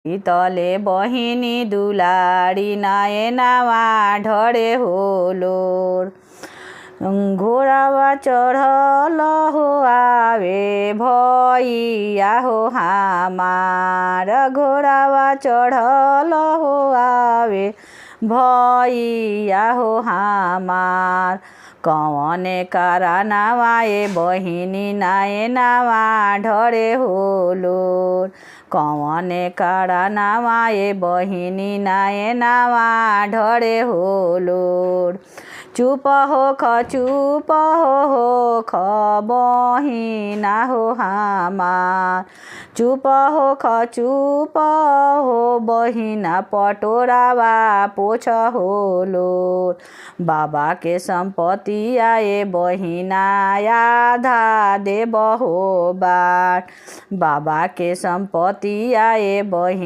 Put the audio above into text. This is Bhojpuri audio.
तले बहिनी दुलारी नयनावा ढरे होलोर। घोड़ावा चढ़ल हो आवे भैया हो हमार, घोड़ावा चढ़ल हो आवे भैया हो हमार। कौने कारनावा ए बहिनी नयनावा ढरे होलोर। कौने कारनावा ए बहिनी नयनावा ढरे होलोर। चुप हो ख बहिना हो हमार, चुप हो बहिना पटोरावा पोछ होलोर। बाबा के संपत्ति आए बहिना आधा देब हो बाट, बाबा के संपत्ति आए बहिना